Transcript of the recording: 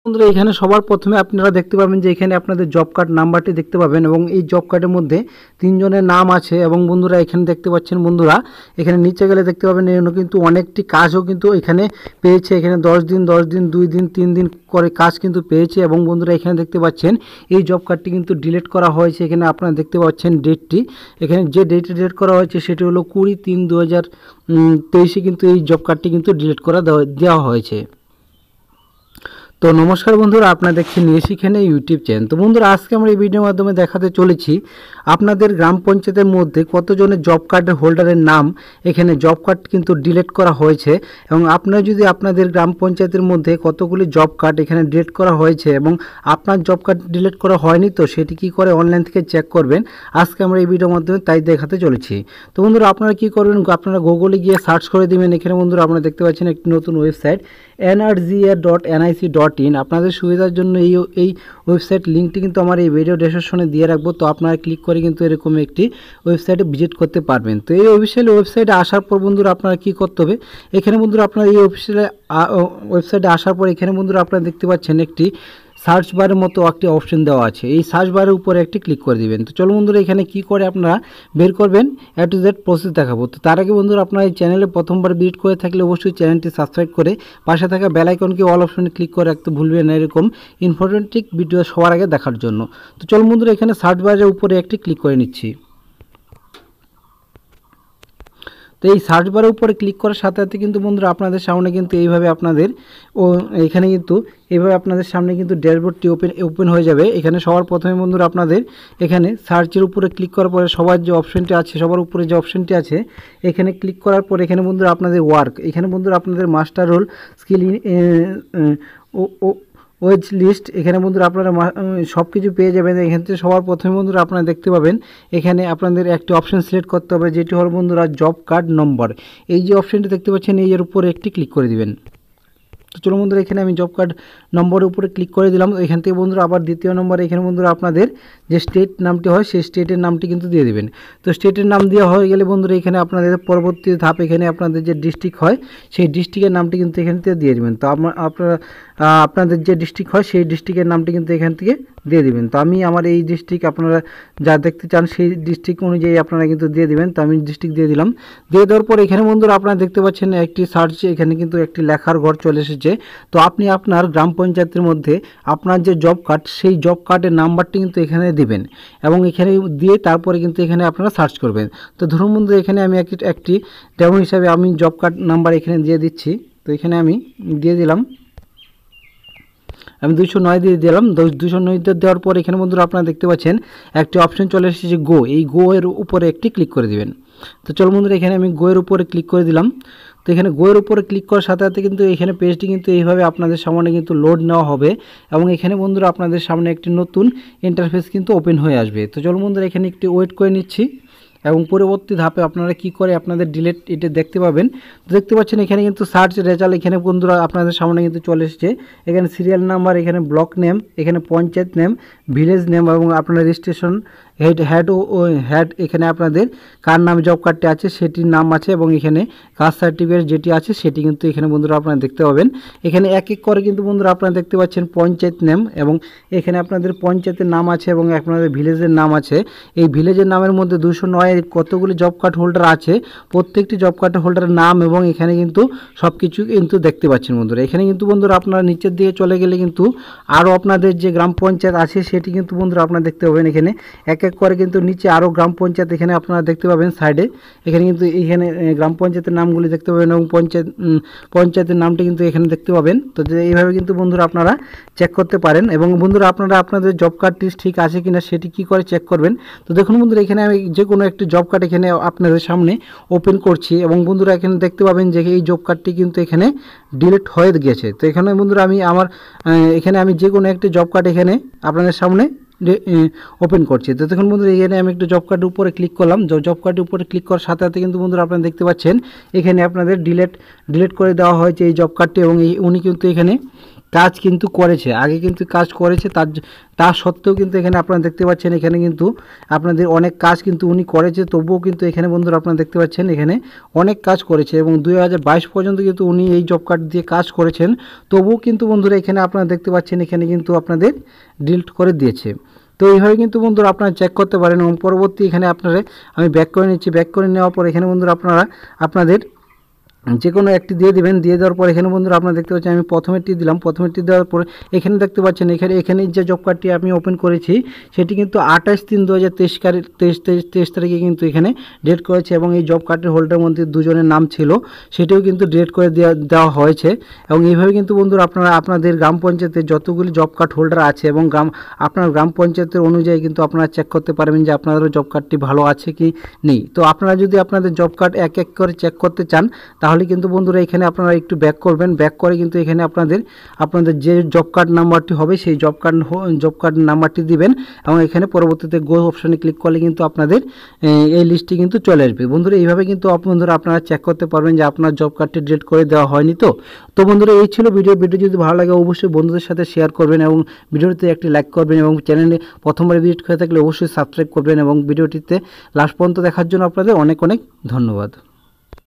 বন্ধুরা এখানে সবার প্রথমে আপনারা দেখতে পাবেন যে এখানে আপনাদের জব কার্ড নাম্বারটি দেখতে পাবেন এবং এই জব কার্ডের মধ্যে তিনজনের নাম আছে এবং বন্ধুরা এখানে দেখতে পাচ্ছেন বন্ধুরা এখানে নিচে গেলে দেখতে পাবেন এর কিন্তু অনেকটি কাজও কিন্তু এখানে পেয়েছে। এখানে 10 দিন 2 দিন 3 দিন করে কাজ কিন্তু পেয়েছে এবং বন্ধুরা এখানে দেখতে পাচ্ছেন এই জব কার্ডটি কিন্তু ডিলিট করা হয়েছে। এখানে আপনারা দেখতে পাচ্ছেন ডেটটি, এখানে যে ডেটে ডিলিট করা হয়েছে সেটি হলো 20/3/2023 কিন্তু এই জব কার্ডটি কিন্তু ডিলিট করা দেওয়া হয়েছে। তো নমস্কার বন্ধুরা, আপনারা দেখছেন নিয়ে শিখেন ইউটিউব চ্যানেল। তো বন্ধুরা আজকে আমরা এই ভিডিওর মাধ্যমে দেখাতে চলেছি আপনাদের গ্রাম পঞ্চায়েতের মধ্যে কতজনের জব কার্ডের হোল্ডারের নাম এখানে জব কার্ড কিন্তু ডিলিট করা হয়েছে এবং আপনারা যদি আপনাদের গ্রাম পঞ্চায়েতের মধ্যে কতগুলি জব কার্ড এখানে ডিলিট করা হয়েছে এবং আপনার জব কার্ড ডিলিট করা হয়নি তো সেটি কি করে অনলাইন থেকে চেক করবেন আজকে আমরা এই ভিডিওর মাধ্যমে তাই দেখাতে চলেছি। তো বন্ধুরা আপনারা কি করবেন, আপনারা গুগলে গিয়ে সার্চ করে দিবেন। এখানে বন্ধুরা আপনারা দেখতে পাচ্ছেন একটি নতুন ওয়েবসাইট nrga.nic.in। আপনাদের সুবিধার জন্য এই ওয়েবসাইট লিঙ্কটি কিন্তু আমার এই ভিডিও ডেসক্রিপশনে দিয়ে রাখবো, তো আপনারা ক্লিক করে কিন্তু এরকম একটি ওয়েবসাইটে ভিজিট করতে পারবেন। তো এই ওয়েবসাইটে আসার পর বন্ধুরা আপনারা কি করতে হবে, এখানে বন্ধুরা আপনারা এই ওয়েবসাইটে আসার পর এখানে বন্ধুরা আপনারা দেখতে পাচ্ছেন একটি সার্চ বারের মতো একটি অপশন দেওয়া আছে, এই সার্চ বারের উপরে একটি ক্লিক করে দিবেন। তো চলো বন্ধুরা এখানে কি করে আপনারা বের করবেন A to Z প্রসেস দেখাবো। তো তার আগে বন্ধুরা আপনারা এই চ্যানেলে প্রথমবার ভিজিট করে থাকলে অবশ্যই চ্যানেলটি সাবস্ক্রাইব করে পাশে থাকা বেল আইকনকে অল অপশনে ক্লিক করে রাখতে ভুলবেন না এরকম ইনফরমেটিভ ভিডিও সবার আগে দেখার জন্য। তো চলো বন্ধুরা এখানে সার্চ বারের উপরে একটি ক্লিক করে নিচ্ছি। তো এই সার্চ বারের উপরে ক্লিক করার সাথে সাথে কিন্তু বন্ধুরা আপনাদের সামনে কিন্তু এইভাবে আপনাদের এখানে কিন্তু এইভাবে আপনাদের সামনে কিন্তু ড্যাশবোর্ডটি ওপেন হয়ে যাবে। এখানে সবার প্রথমে বন্ধুরা আপনাদের এখানে সার্চের উপরে ক্লিক করার পরে সবার যে অপশনটি আছে, সবার উপরে যে অপশনটি আছে এখানে ক্লিক করার পরে এখানে বন্ধুরা আপনাদের ওয়ার্ক, এখানে বন্ধুরা আপনাদের master roll skill wage list, এখানে বন্ধুরা আপনারা সব কিছু পেয়ে যাবেন। এখান থেকে সবার প্রথমে বন্ধুরা আপনারা দেখতে পাবেন এখানে আপনাদের একটি অপশন সিলেক্ট করতে হবে যেটি হল বন্ধুরা জব কার্ড নম্বর। এই যে অপশনটি দেখতে পাচ্ছেন এই এর উপরে একটি ক্লিক করে দিবেন। তো চলো বন্ধুরা এখানে আমি জব কার্ড নম্বরের উপরে ক্লিক করে দিলাম। এখান থেকে বন্ধুরা আবার দ্বিতীয় নম্বরে এখানে বন্ধুরা আপনাদের যে স্টেট নামটি হয় সেই স্টেটের নামটি কিন্তু দিয়ে দিবেন। তো স্টেটের নাম দেওয়া হয়ে গেলে বন্ধুরা এখানে আপনাদের পরবর্তী ধাপ এখানে আপনাদের যে ডিস্ট্রিক্ট হয় সেই ডিস্ট্রিক্টের নামটি কিন্তু এখান থেকে দিয়ে দিবেন। তো আপনারা আপনাদের যে ডিস্ট্রিক্ট হয় সেই ডিস্ট্রিক্টের নামটি কিন্তু এখান থেকে দিয়ে দিবেন। তো আমি আমার এই ডিস্ট্রিক্ট আপনারা যা দেখতে চান সেই ডিস্ট্রিক্ট অনুযায়ী আপনারা কিন্তু দিয়ে দিবেন। তো আমি ডিস্ট্রিক্ট দিয়ে দিলাম। দিয়ে দেওয়ার পর এখানে বন্ধুরা আপনারা দেখতে পাচ্ছেন একটি সার্চ, এখানে কিন্তু একটি লেখার ঘর চলে এসেছে। তো আপনি আপনার গ্রাম পঞ্চায়েতের মধ্যে আপনার যে জব কার্ড সেই জব কার্ডের নাম্বারটি কিন্তু এখানে দিবেন এবং এখানে দিয়ে তারপরে কিন্তু এখানে আপনারা সার্চ করবেন। তো ধরুন বন্ধু এখানে আমি একটি ডেমো হিসাবে আমি জব কার্ড নাম্বার এখানে দিয়ে দিচ্ছি। তো এখানে আমি দিয়ে দিলাম, আমি 209 দিয়ে দিলাম। 209 দেওয়ার পর এখানে বন্ধুরা আপনারা দেখতে পাচ্ছেন একটি অপশন চলে এসেছে গো, এই গো এর উপরে একটি ক্লিক করে দিবেন। তো চলো বন্ধুরা এখানে আমি গো এর উপরে ক্লিক করে দিলাম। তো এখানে গো এর উপরে ক্লিক করার সাথে সাথে কিন্তু এখানে পেজটি কিন্তু এইভাবে আপনাদের সামনে কিন্তু লোড নেওয়া হবে এবং এখানে বন্ধুরা আপনাদের সামনে একটি নতুন ইন্টারফেস কিন্তু ওপেন হয়ে আসবে। তো চলো বন্ধুরা এখানে একটু ওয়েট করে নিচ্ছি এবং পরবর্তী ধাপে আপনারা কি করে আপনাদের ডিলিট এটা দেখতে পাবেন। দেখতে পাচ্ছেন এখানে কিন্তু সার্চ রেজাল্ট এখানে বন্ধুরা আপনাদের সামনে কিন্তু চলে এসেছে। এখানে সিরিয়াল নাম্বার, এখানে ব্লক নেম, এখানে পঞ্চায়েত নেম, ভিলেজ নেম এবং আপনার রেজিস্ট্রেশন হেড এখানে আপনাদের কার নামে জব কার্ডটি আছে সেটির নাম আছে এবং এখানে কাস্ট সার্টিফিকেট যেটি আছে সেটি কিন্তু এখানে বন্ধুরা আপনারা দেখতে পাবেন। এখানে এক এক করে কিন্তু বন্ধুরা আপনারা দেখতে পাচ্ছেন পঞ্চায়েত নেম এবং এখানে আপনাদের পঞ্চায়েতের নাম আছে এবং আপনাদের ভিলেজের নাম আছে। এই ভিলেজের নামের মধ্যে 209 কতগুলি জব কার্ড হোল্ডার আছে, প্রত্যেকটি জব কার্ড হোল্ডারের নাম এবং এখানে কিন্তু সব কিছু কিন্তু দেখতে পাচ্ছেন বন্ধুরা। এখানে কিন্তু বন্ধুরা আপনারা নিচের দিকে চলে গেলে কিন্তু আরও আপনাদের যে গ্রাম পঞ্চায়েত আছে সেটি কিন্তু বন্ধুরা আপনারা দেখতে পাবেন। এখানে এক এক করে কিন্তু নিচে আরও গ্রাম পঞ্চায়েত এখানে আপনারা দেখতে পাবেন সাইডে। এখানে কিন্তু এইখানে গ্রাম পঞ্চায়েতের নামগুলি দেখতে পাবেন এবং পঞ্চায়েতের নামটি কিন্তু এখানে দেখতে পাবেন। তো এইভাবে কিন্তু বন্ধুরা আপনারা চেক করতে পারেন এবং বন্ধুরা আপনারা আপনাদের জব কার্ডটি ঠিক আছে কিনা সেটি কি করে চেক করবেন। তো দেখুন বন্ধুরা এখানে আমি যে কোনো একটি জব কার্ড এখানে আপনাদের সামনে ওপেন করছি এবং বন্ধুরা এখানে দেখতে পাবেন যে এই জব কার্ডটি কিন্তু এখানে ডিলিট হয়ে গেছে। তো এখানে বন্ধুরা আমি এখানে আমি যে কোনো একটি জব কার্ড এখানে আপনাদের সামনে ওপেন করছি। তো দেখুন বন্ধুরা এখানে আমি একটু জব কার্ডের উপরে ক্লিক করলাম। জব কার্ডের উপরে ক্লিক করার সাথে সাথে কিন্তু বন্ধুরা আপনারা দেখতে পাচ্ছেন এখানে আপনাদের ডিলিট করে দেওয়া হয়েছে এই জব কার্ডটি এবং উনি কিন্তু এখানে কাজ কিন্তু করেছে, আগে কিন্তু কাজ করেছে, তার সত্ত্বেও কিন্তু এখানে আপনারা দেখতে পাচ্ছেন এখানে কিন্তু আপনাদের অনেক কাজ কিন্তু উনি করেছে, তবুও কিন্তু এখানে বন্ধুরা আপনারা দেখতে পাচ্ছেন এখানে অনেক কাজ করেছে এবং 2022 পর্যন্ত কিন্তু উনি এই জব কার্ড দিয়ে কাজ করেছেন, তবুও কিন্তু বন্ধুরা এখানে আপনারা দেখতে পাচ্ছেন এখানে কিন্তু আপনাদের ডিলিট করে দিয়েছে। তো এইভাবে কিন্তু বন্ধুরা আপনারা চেক করতে পারেন এবং পরবর্তী এখানে আপনারা আমি ব্যাক করে নিচ্ছি। ব্যাক করে নেওয়ার পর এখানে বন্ধুরা আপনারা আপনাদের যে কোনো একটি দিয়ে দিবেন। দিয়ে দেওয়ার পর এখানে বন্ধুরা আপনারা দেখতে পাচ্ছেন আমি প্রথমেরটি দিলাম। প্রথমেরটি দেওয়ার পর এখানে দেখতে পাচ্ছেন এখানে যে জব কার্ডটি আমি ওপেন করেছি সেটি কিন্তু 28/3/2023 তারিখে কিন্তু এখানে ডেট করেছে এবং এই জব কার্ডের হোল্ডারের মধ্যে দুজনের নাম ছিল, সেটিও কিন্তু ডেট করে দেওয়া হয়েছে। এবং এইভাবে কিন্তু বন্ধুরা আপনারা আপনাদের গ্রাম পঞ্চায়েতের যতগুলি জব কার্ড হোল্ডার আছে এবং আপনার গ্রাম পঞ্চায়েতের অনুযায়ী কিন্তু আপনারা চেক করতে পারবেন যে আপনাদের জব কার্ডটি ভালো আছে কি নেই। তো আপনারা যদি আপনাদের জব কার্ড এক এক করে চেক করতে চান তাহলে কিন্তু বন্ধুরা এখানে আপনারা একটু ব্যাক করবেন। ব্যাক করে কিন্তু এখানে আপনাদের যে জব কার্ড নাম্বারটি হবে সেই জব কার্ড নাম্বারটি দিবেন এবং এখানে পরবর্তীতে গো অপশানে ক্লিক করলে কিন্তু আপনাদের এই লিস্টটি কিন্তু চলে আসবে। বন্ধুরা এইভাবে কিন্তু বন্ধুরা আপনারা চেক করতে পারবেন যে আপনার জব কার্ডটি ডিলিট করে দেওয়া হয়নি। তো বন্ধুরা এই ছিল ভিডিও যদি ভালো লাগে অবশ্যই বন্ধুদের সাথে শেয়ার করবেন এবং ভিডিওটিতে একটি লাইক করবেন এবং চ্যানেলে প্রথমবার ভিজিট করে থাকলে অবশ্যই সাবস্ক্রাইব করবেন এবং ভিডিওটিতে লাস্ট পর্যন্ত দেখার জন্য আপনাদের অনেক অনেক ধন্যবাদ।